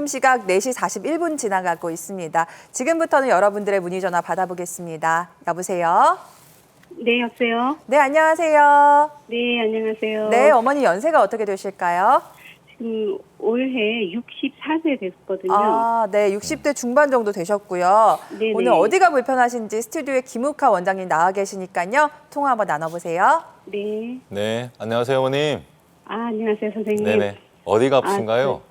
시각 4시 41분 지나가고 있습니다. 지금부터는 여러분들의 문의 전화 받아보겠습니다. 여보세요? 네, 여보세요? 네, 안녕하세요. 네, 안녕하세요. 네, 어머니 연세가 어떻게 되실까요? 지금 올해 64세 됐거든요. 아, 네, 60대 중반 정도 되셨고요. 네네. 오늘 어디가 불편하신지 스튜디오에 김욱하 원장님 나와 계시니까요. 통화 한번 나눠보세요. 네. 네, 안녕하세요, 어머님. 아, 안녕하세요, 선생님. 네네. 어디가 아프신가요?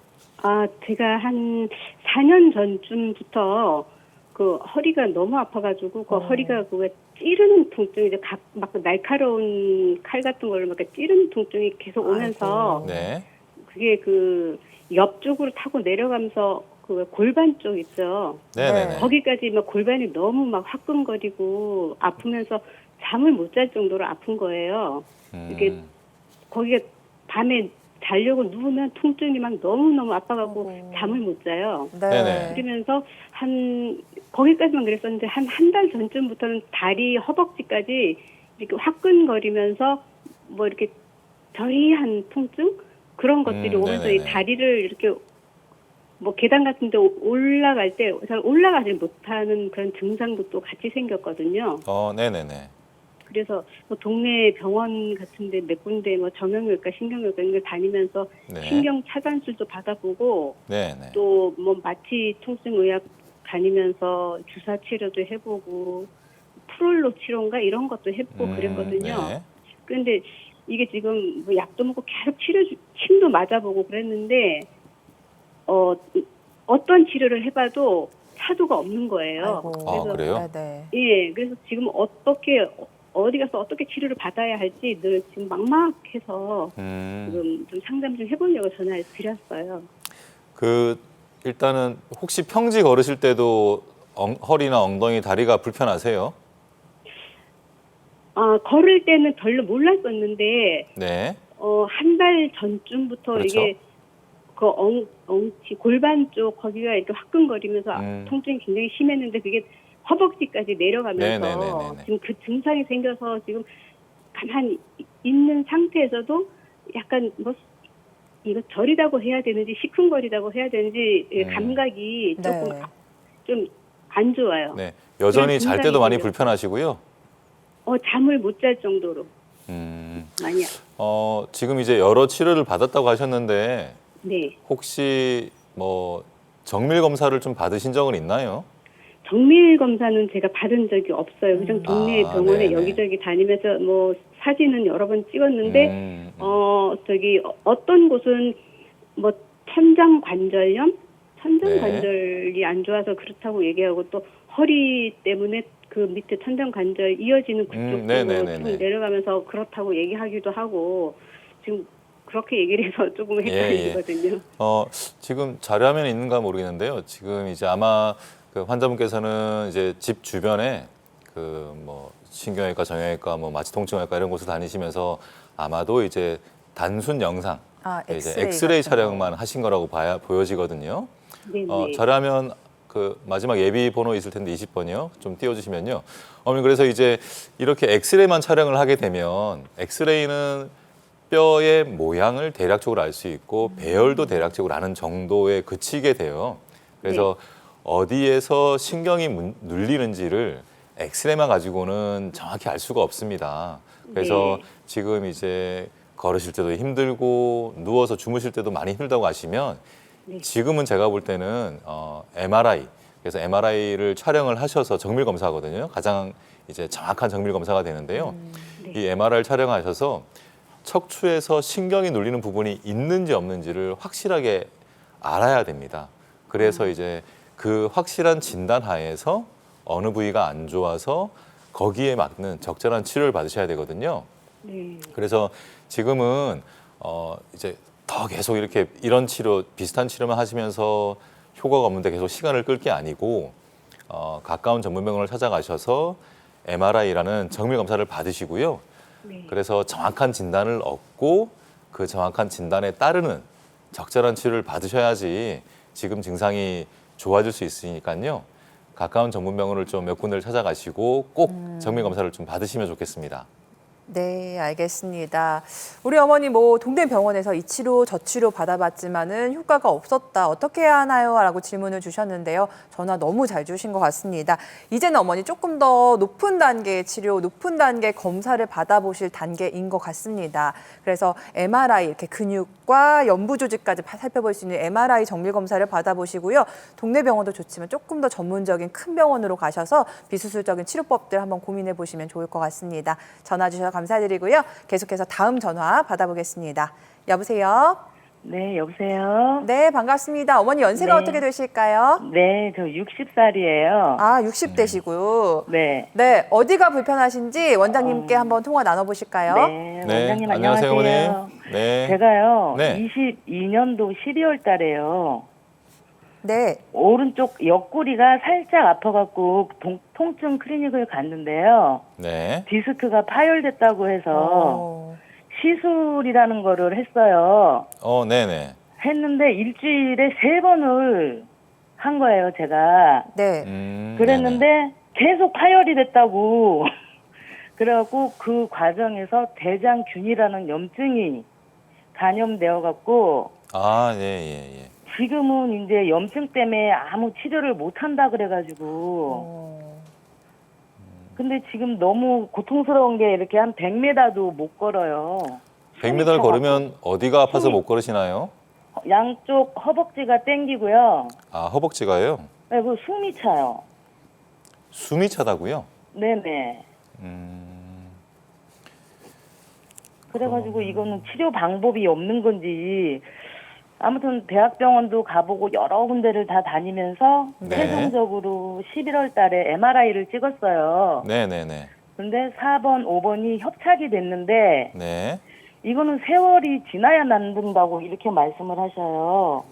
제가 한 4년 전쯤부터 그 허리가 너무 아파가지고 그 허리가 그 찌르는 통증이 이제 막 날카로운 칼 같은 걸로 막 찌르는 통증이 계속 오면서 네. 그게 그 옆쪽으로 타고 내려가면서 그 골반 쪽 있죠. 네네네. 거기까지 막 골반이 너무 막 화끈거리고 아프면서 잠을 못 잘 정도로 아픈 거예요. 이게 거기가 밤에 자려고 누우면 통증이 막 너무너무 아파갖고 잠을 못 자요. 네네. 그러면서 거기까지만 그랬었는데 한 달 전쯤부터는 다리 허벅지까지 이렇게 화끈거리면서 뭐 이렇게 저리한 통증? 그런 것들이 오면서 이 네네네. 다리를 이렇게 뭐 계단 같은 데 올라갈 때 잘 올라가지 못하는 그런 증상도 또 같이 생겼거든요. 네네네. 그래서 뭐 동네 병원 같은 데 몇 군데 뭐 정형외과, 신경외과 이런 걸 다니면서 네. 신경 차단술도 받아보고 네네. 또 뭐 마취 통증의학 다니면서 주사 치료도 해보고 프롤로 치료인가 이런 것도 해보고 그랬거든요. 네. 그런데 이게 지금 뭐 약도 먹고 계속 침도 맞아보고 그랬는데 어떤 치료를 해봐도 차도가 없는 거예요. 아이고. 그래요? 네네. 예, 그래서 지금 어디 가서 어떻게 치료를 받아야 할지 늘 지금 막막해서 지금 좀 상담 좀 해보려고 전화를 드렸어요. 일단은 혹시 평지 걸으실 때도 허리나 엉덩이, 다리가 불편하세요? 걸을 때는 별로 몰랐었는데 네. 한 달 전쯤부터 그렇죠. 이게 그 엉치 골반 쪽 거기가 이렇게 화끈거리면서 통증이 굉장히 심했는데 그게 허벅지까지 내려가면서 네네네네네. 지금 그 증상이 생겨서 지금 가만히 있는 상태에서도 약간 뭐 이거 저리다고 해야 되는지 시큰거리다고 해야 되는지 감각이 조금 네. 좀 안 좋아요. 네. 여전히 그런 잘 때도 증상이 많이 생겨요. 불편하시고요. 잠을 못 잘 정도로 많이 지금 이제 여러 치료를 받았다고 하셨는데 네. 혹시 뭐 정밀 검사를 좀 받으신 적은 있나요? 정밀 검사는 제가 받은 적이 없어요. 그냥 동네 병원에 네네. 여기저기 다니면서 뭐 사진은 여러 번 찍었는데 어떤 곳은 뭐 천장관절이 안 좋아서 그렇다고 얘기하고 또 허리 때문에 그 밑에 천장관절 이어지는 그쪽으로 네네네네. 좀 내려가면서 그렇다고 얘기하기도 하고 지금 그렇게 얘기를 해서 조금 헷갈리거든요. 지금 자료화면에 있는가 모르겠는데요. 지금 이제 아마 그 환자분께서는 이제 집 주변에 그 뭐 신경외과, 정형외과, 뭐 마취통증외과 이런 곳을 다니시면서 아마도 이제 단순 영상, 이제 엑스레이 같은 거. 촬영만 하신 거라고 보여지거든요. 네네. 자료화면 그 마지막 예비 번호 있을 텐데 20번이요. 좀 띄워주시면요. 그래서 이제 이렇게 엑스레이만 촬영을 하게 되면 엑스레이는 뼈의 모양을 대략적으로 알 수 있고 배열도 대략적으로 아는 정도에 그치게 돼요. 그래서 어디에서 신경이 눌리는지를 엑스레이만 가지고는 정확히 알 수가 없습니다. 그래서 지금 이제 걸으실 때도 힘들고 누워서 주무실 때도 많이 힘들다고 하시면 지금은 제가 볼 때는 MRI, 그래서 MRI를 촬영을 하셔서 정밀 검사거든요. 가장 이제 정확한 정밀 검사가 되는데요. 이 MRI를 촬영하셔서 척추에서 신경이 눌리는 부분이 있는지 없는지를 확실하게 알아야 됩니다. 그래서 이제 그 확실한 진단 하에서 어느 부위가 안 좋아서 거기에 맞는 적절한 치료를 받으셔야 되거든요. 네. 그래서 지금은 이제 더 계속 이렇게 이런 치료, 비슷한 치료만 하시면서 효과가 없는데 계속 시간을 끌 게 아니고 가까운 전문병원을 찾아가셔서 MRI라는 정밀 검사를 받으시고요. 그래서 정확한 진단을 얻고 그 정확한 진단에 따르는 적절한 치료를 받으셔야지 지금 증상이 좋아질 수 있으니까요. 가까운 전문병원을 좀 몇 군데를 찾아가시고 꼭 정밀 검사를 좀 받으시면 좋겠습니다. 네, 알겠습니다. 우리 어머니 뭐 동네 병원에서 이 치료 저 치료 받아봤지만은 효과가 없었다. 어떻게 해야 하나요? 라고 질문을 주셨는데요. 전화 너무 잘 주신 것 같습니다. 이제는 어머니 조금 더 높은 단계의 치료, 높은 단계 검사를 받아보실 단계인 것 같습니다. 그래서 MRI 이렇게 근육과 연부 조직까지 살펴볼 수 있는 MRI 정밀 검사를 받아보시고요. 동네 병원도 좋지만 조금 더 전문적인 큰 병원으로 가셔서 비수술적인 치료법들 한번 고민해 보시면 좋을 것 같습니다. 전화 주셔서 감사드리고요. 계속해서 다음 전화 받아보겠습니다. 여보세요? 네, 여보세요? 네, 반갑습니다. 어머니 연세가 네. 어떻게 되실까요? 네, 저 60살이에요. 아, 60대시고요. 네. 네, 어디가 불편하신지 원장님께 한번 통화 나눠보실까요? 네, 원장님 안녕하세요. 어머님. 네. 제가요, 네. 22년도 12월 달에요. 네. 오른쪽 옆구리가 살짝 아파갖고 통증 클리닉을 갔는데요. 네. 디스크가 파열됐다고 해서 어, 시술이라는 거를 했어요. 네네. 했는데 일주일에 3번을 한 거예요, 제가. 네. 그랬는데 네네. 계속 파열이 됐다고. 그래갖고 그 과정에서 대장균이라는 염증이 감염되어 갖고 아, 예, 예, 예. 지금은 이제 염증 때문에 아무 치료를 못 한다 그래가지고. 어, 근데 지금 너무 고통스러운 게 이렇게 한 100m도 못 걸어요. 100m 걸으면 어디가 아파서 못 걸으시나요? 양쪽 허벅지가 땡기고요. 아, 허벅지가요? 그리고 숨이 차요. 숨이 차다고요? 네네. 그래가지고 이거는 치료 방법이 없는 건지 아무튼 대학병원도 가보고 여러 군데를 다 다니면서 네. 최종적으로 11월 달에 MRI를 찍었어요. 네네네. 근데 4번, 5번이 협착이 됐는데 네. 이거는 세월이 지나야 낫는다고 이렇게 말씀을 하셔요.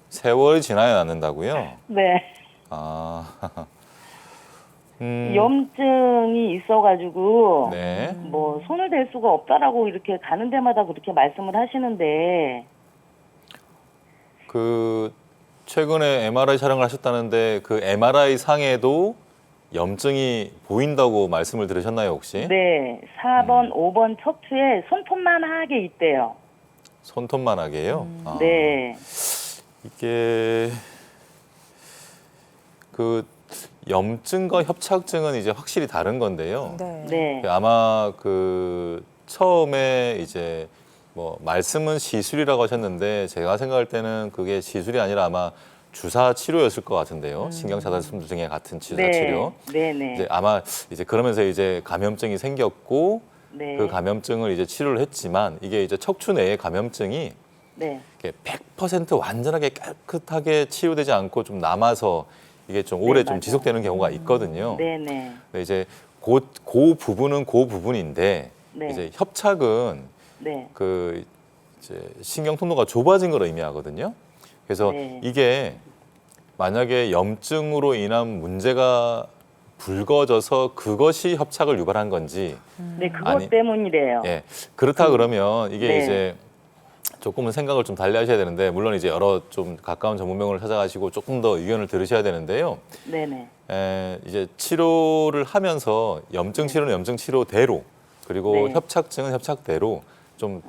세월이 지나야 낫는다고요? 네. 아. 염증이 있어가지고 네. 뭐 손을 댈 수가 없다라고 이렇게 가는 데마다 그렇게 말씀을 하시는데 그 최근에 MRI 촬영을 하셨다는데 그 MRI 상에도 염증이 보인다고 말씀을 들으셨나요, 혹시? 네, 4번, 5번 척추에 손톱만하게 있대요. 손톱만하게요? 아, 네, 이게 그 염증과 협착증은 이제 확실히 다른 건데요. 네. 네, 아마 그 처음에 이제 뭐 말씀은 시술이라고 하셨는데 제가 생각할 때는 그게 시술이 아니라 아마 주사 치료였을 것 같은데요. 신경차단술 등의 같은 주사 네, 치료. 네, 네, 이제 아마 이제 그러면서 이제 감염증이 생겼고 네, 그 감염증을 이제 치료를 했지만 이게 이제 척추 내의 감염증이 네, 100% 완전하게 깨끗하게 치유되지 않고 좀 남아서 이게 좀 오래 좀 맞아요. 지속되는 경우가 있거든요. 네, 네, 근데 이제 그 부분은 그 부분인데 네. 이제 협착은 네, 그 이제 신경 통로가 좁아진 걸 의미하거든요. 그래서 네. 이게 만약에 염증으로 인한 문제가 불거져서 그것이 협착을 유발한 건지 네, 그것 아니, 때문이래요. 예 그렇다 그러면 이게 네. 이제 조금은 생각을 좀 달리 하셔야 되는데 물론 이제 여러 좀 가까운 전문병원을 찾아가시고 조금 더 의견을 들으셔야 되는데요. 네, 네, 이제 치료를 하면서 염증 치료는 염증 치료대로 그리고 네. 협착증은 협착대로 좀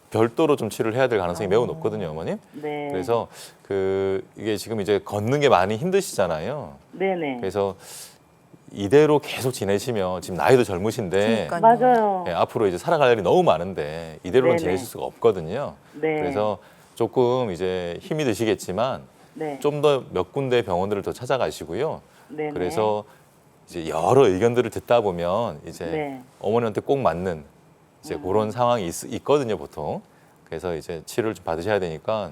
별도로 좀 치료를 해야 될 가능성이 매우 높거든요, 어머님. 네, 그래서 그 이게 지금 이제 걷는 게 많이 힘드시잖아요. 네, 네, 그래서 이대로 계속 지내시면 지금 나이도 젊으신데 그러니까요. 맞아요. 예, 앞으로 이제 살아갈 일이 너무 많은데 이대로는 네네. 지내실 수가 없거든요. 네, 그래서 조금 이제 힘이 드시겠지만 네, 좀 더 몇 군데 병원들을 더 찾아가시고요. 네, 그래서 이제 여러 의견들을 듣다 보면 이제 네. 어머니한테 꼭 맞는 이제 그런 상황이 있거든요, 보통. 그래서 이제 치료를 좀 받으셔야 되니까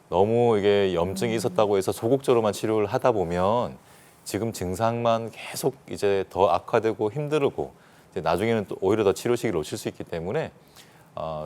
너무 이게 염증이 있었다고 해서 소극적으로만 치료를 하다 보면 지금 증상만 계속 이제 더 악화되고 힘들고 이제 나중에는 또 오히려 더 치료 시기를 놓칠 수 있기 때문에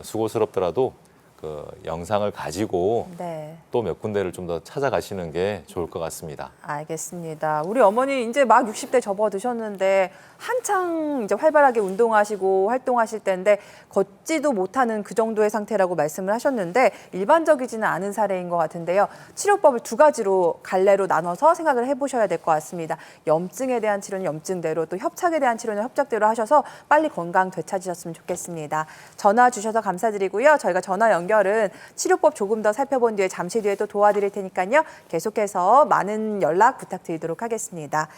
수고스럽더라도 그 영상을 가지고 네. 또 몇 군데를 좀 더 찾아가시는 게 좋을 것 같습니다. 알겠습니다. 우리 어머니 이제 막 60대 접어드셨는데 한창 이제 활발하게 운동하시고 활동하실 때인데 걷지도 못하는 그 정도의 상태라고 말씀을 하셨는데 일반적이지는 않은 사례인 것 같은데요. 치료법을 두 가지로 갈래로 나눠서 생각을 해보셔야 될 것 같습니다. 염증에 대한 치료는 염증대로 또 협착에 대한 치료는 협착대로 하셔서 빨리 건강 되찾으셨으면 좋겠습니다. 전화 주셔서 감사드리고요. 저희가 전화 연결은 치료법 조금 더 살펴본 뒤에 잠시 뒤에 또 도와드릴 테니까요. 계속해서 많은 연락 부탁드리도록 하겠습니다.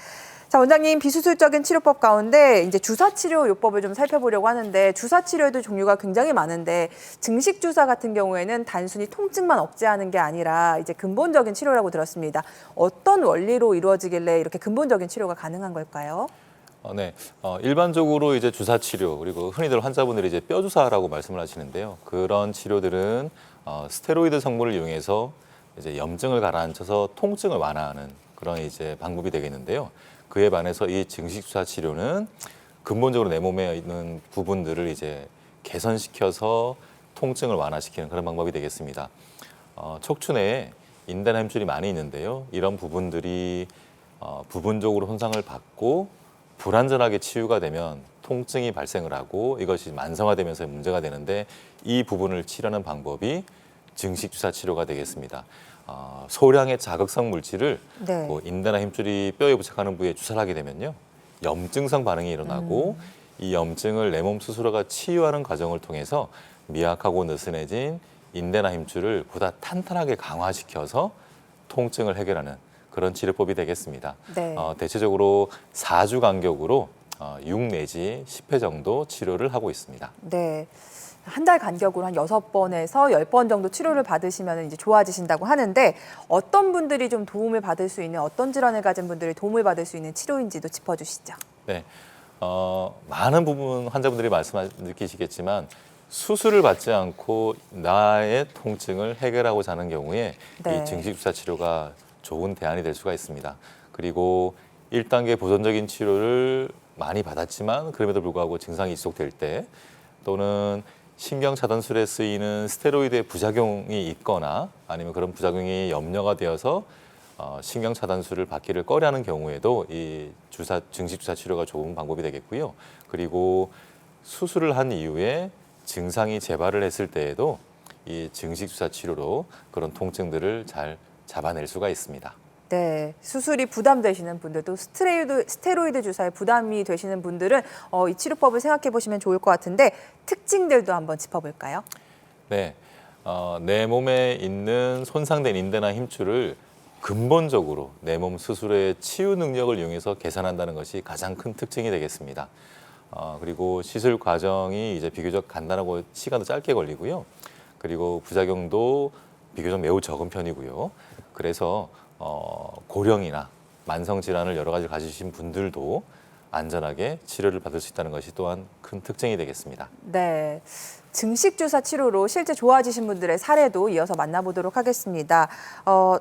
자, 원장님, 비수술적인 치료법 가운데 이제 주사치료 요법을 좀 살펴보려고 하는데 주사치료에도 종류가 굉장히 많은데 증식주사 같은 경우에는 단순히 통증만 억제하는 게 아니라 이제 근본적인 치료라고 들었습니다. 어떤 원리로 이루어지길래 이렇게 근본적인 치료가 가능한 걸까요? 네, 일반적으로 이제 주사 치료 그리고 흔히들 환자분들이 이제 뼈 주사라고 말씀을 하시는데요. 그런 치료들은 스테로이드 성분을 이용해서 이제 염증을 가라앉혀서 통증을 완화하는 그런 이제 방법이 되겠는데요. 그에 반해서 이 증식 주사 치료는 근본적으로 내 몸에 있는 부분들을 이제 개선시켜서 통증을 완화시키는 그런 방법이 되겠습니다. 척추 내에 인대나 힘줄이 많이 있는데요. 이런 부분들이 부분적으로 손상을 받고 불완전하게 치유가 되면 통증이 발생을 하고 이것이 만성화되면서 문제가 되는데 이 부분을 치료하는 방법이 증식 주사 치료가 되겠습니다. 소량의 자극성 물질을 네. 인대나 힘줄이 뼈에 부착하는 부위에 주사를 하게 되면요. 염증성 반응이 일어나고 이 염증을 내 몸 스스로가 치유하는 과정을 통해서 미약하고 느슨해진 인대나 힘줄을 보다 탄탄하게 강화시켜서 통증을 해결하는 그런 치료법이 되겠습니다. 네. 대체적으로 4주 간격으로 6 내지 10회 정도 치료를 하고 있습니다. 네. 한 달 간격으로 한 6번에서 10번 정도 치료를 받으시면 이제 좋아지신다고 하는데 어떤 분들이 좀 도움을 받을 수 있는 어떤 질환을 가진 분들이 도움을 받을 수 있는 치료인지도 짚어주시죠. 네, 많은 부분 환자분들이 느끼시겠지만 수술을 받지 않고 나의 통증을 해결하고자 하는 경우에 네. 이 증식주사 치료가 좋은 대안이 될 수가 있습니다. 그리고 1단계 보존적인 치료를 많이 받았지만 그럼에도 불구하고 증상이 지속될 때 또는 신경 차단술에 쓰이는 스테로이드의 부작용이 있거나 아니면 그런 부작용이 염려가 되어서 신경 차단술을 받기를 꺼려하는 경우에도 이 증식 주사 치료가 좋은 방법이 되겠고요. 그리고 수술을 한 이후에 증상이 재발을 했을 때에도 이 증식 주사 치료로 그런 통증들을 잘 잡아낼 수가 있습니다. 네, 수술이 부담되시는 분들도 스테로이드 주사에 부담이 되시는 분들은 이 치료법을 생각해 보시면 좋을 것 같은데 특징들도 한번 짚어볼까요? 네, 내 몸에 있는 손상된 인대나 힘줄을 근본적으로 내 몸 스스로의 치유 능력을 이용해서 개선한다는 것이 가장 큰 특징이 되겠습니다. 그리고 시술 과정이 이제 비교적 간단하고 시간도 짧게 걸리고요. 그리고 부작용도 비교적 매우 적은 편이고요. 그래서 고령이나 만성 질환을 여러 가지 가지신 분들도 안전하게 치료를 받을 수 있다는 것이 또한 큰 특징이 되겠습니다. 네, 증식주사 치료로 실제 좋아지신 분들의 사례도 이어서 만나보도록 하겠습니다.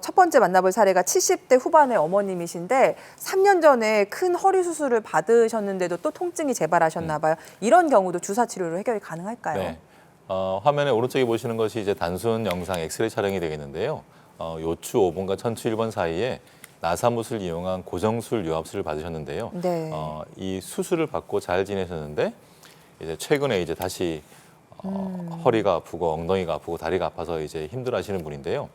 첫 번째 만나볼 사례가 70대 후반의 어머님이신데 3년 전에 큰 허리 수술을 받으셨는데도 또 통증이 재발하셨나 봐요. 이런 경우도 주사 치료로 해결이 가능할까요? 네, 화면에 오른쪽에 보시는 것이 이제 단순 영상 엑스레이 촬영이 되겠는데요. 요추 5번과 천추 1번 사이에 나사못을 이용한 고정술 유압술을 받으셨는데요. 네. 이 수술을 받고 잘 지내셨는데 이제 최근에 이제 다시 허리가 아프고 엉덩이가 아프고 다리가 아파서 이제 힘들어하시는 분인데요.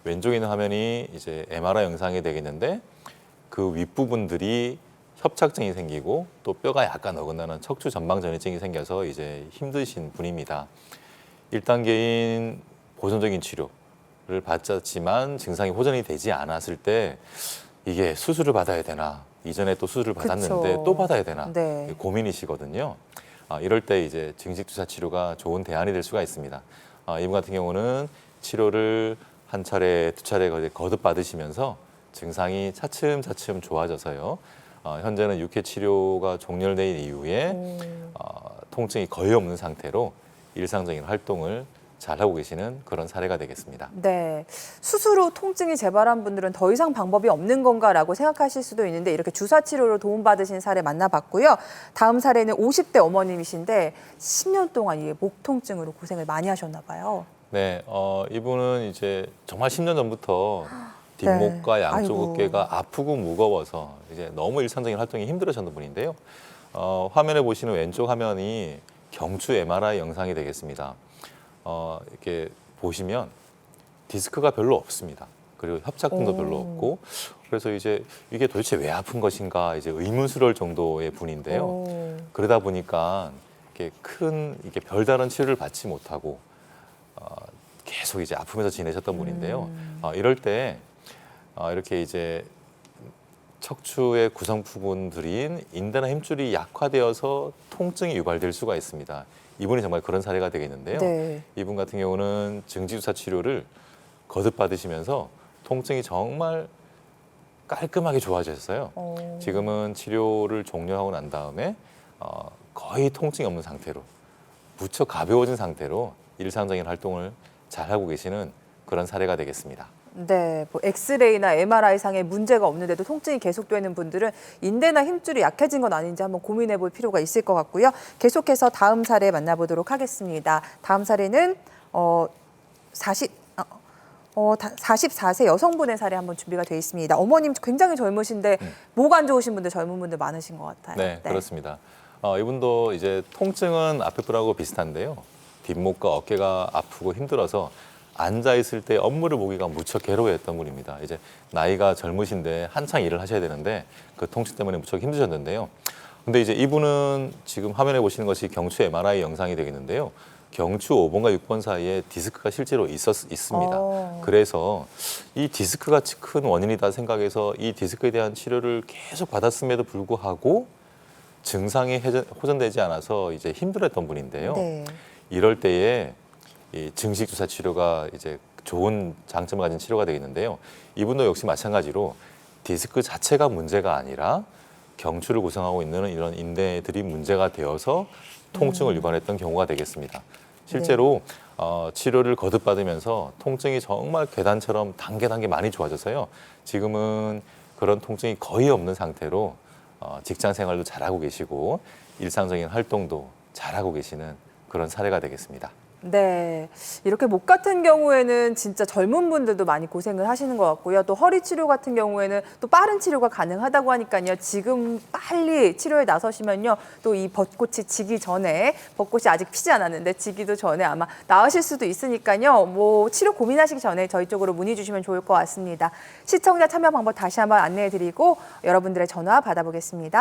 왼쪽에 있는 화면이 이제 MRI 영상이 되겠는데 그 윗부분들이 협착증이 생기고 또 뼈가 약간 어긋나는 척추 전방 전이증이 생겨서 이제 힘드신 분입니다. 1단계인 보존적인 치료를 받았지만 증상이 호전이 되지 않았을 때 이게 수술을 받아야 되나 이전에 또 수술을 받았는데 그쵸. 또 받아야 되나 네. 고민이시거든요. 이럴 때 이제 증식 주사 치료가 좋은 대안이 될 수가 있습니다. 이분 같은 경우는 치료를 한 차례, 두 차례 거듭 받으시면서 증상이 차츰차츰 좋아져서요. 현재는 육회 치료가 종료된 이후에 통증이 거의 없는 상태로 일상적인 활동을 잘하고 계시는 그런 사례가 되겠습니다. 네, 수술 후 통증이 재발한 분들은 더 이상 방법이 없는 건가라고 생각하실 수도 있는데 이렇게 주사 치료로 도움받으신 사례 만나봤고요. 다음 사례는 50대 어머님이신데 10년 동안 이 목 통증으로 고생을 많이 하셨나 봐요. 네, 이분은 이제 정말 10년 전부터 뒷목과 네. 양쪽 아이고. 어깨가 아프고 무거워서 이제 너무 일상적인 활동이 힘들어졌던 분인데요. 화면에 보시는 왼쪽 화면이 경추 MRI 영상이 되겠습니다. 이렇게 보시면 디스크가 별로 없습니다. 그리고 협착근도 오. 별로 없고, 그래서 이제 이게 도대체 왜 아픈 것인가 이제 의문스러울 정도의 분인데요. 오. 그러다 보니까 이게 별다른 치료를 받지 못하고 계속 이제 아프면서 지내셨던 분인데요. 이럴 때 이렇게 이제 척추의 구성 부분들인 인대나 힘줄이 약화되어서 통증이 유발될 수가 있습니다. 이분이 정말 그런 사례가 되겠는데요. 네. 이분 같은 경우는 증지주사 치료를 거듭 받으시면서 통증이 정말 깔끔하게 좋아졌어요. 어. 지금은 치료를 종료하고 난 다음에 거의 통증이 없는 상태로 무척 가벼워진 상태로 일상적인 활동을 잘하고 계시는 그런 사례가 되겠습니다. 네, 뭐 엑스레이나 MRI 상에 문제가 없는데도 통증이 계속되는 분들은 인대나 힘줄이 약해진 건 아닌지 한번 고민해 볼 필요가 있을 것 같고요. 계속해서 다음 사례 만나보도록 하겠습니다. 다음 사례는 44세 여성분의 사례 한번 준비가 되어 있습니다. 어머님 굉장히 젊으신데 목 안 좋으신 분들, 젊은 분들 많으신 것 같아요. 네, 그렇습니다. 이분도 이제 통증은 앞에 분하고 비슷한데요. 뒷목과 어깨가 아프고 힘들어서 앉아 있을 때 업무를 보기가 무척 괴로워했던 분입니다. 이제 나이가 젊으신데 한창 일을 하셔야 되는데 그 통증 때문에 무척 힘드셨는데요. 근데 이제 이분은 지금 화면에 보시는 것이 경추 MRI 영상이 되겠는데요. 경추 5번과 6번 사이에 디스크가 실제로 있습니다. 그래서 이 디스크가 큰 원인이다 생각해서 이 디스크에 대한 치료를 계속 받았음에도 불구하고 증상이 호전되지 않아서 이제 힘들었던 분인데요. 네. 이럴 때에 이 증식 주사 치료가 이제 좋은 장점을 가진 치료가 되겠는데요. 이분도 역시 마찬가지로 디스크 자체가 문제가 아니라 경추를 구성하고 있는 이런 인대들이 문제가 되어서 통증을 유발했던 경우가 되겠습니다. 실제로 치료를 거듭받으면서 통증이 정말 계단처럼 단계 많이 좋아져서요. 지금은 그런 통증이 거의 없는 상태로 직장 생활도 잘하고 계시고 일상적인 활동도 잘하고 계시는 그런 사례가 되겠습니다. 네, 이렇게 목 같은 경우에는 진짜 젊은 분들도 많이 고생을 하시는 것 같고요. 또 허리 치료 같은 경우에는 또 빠른 치료가 가능하다고 하니까요. 지금 빨리 치료에 나서시면요. 또 이 벚꽃이 지기 전에, 벚꽃이 아직 피지 않았는데 지기도 전에 아마 나으실 수도 있으니까요. 뭐 치료 고민하시기 전에 저희 쪽으로 문의 주시면 좋을 것 같습니다. 시청자 참여 방법 다시 한번 안내해드리고 여러분들의 전화 받아보겠습니다.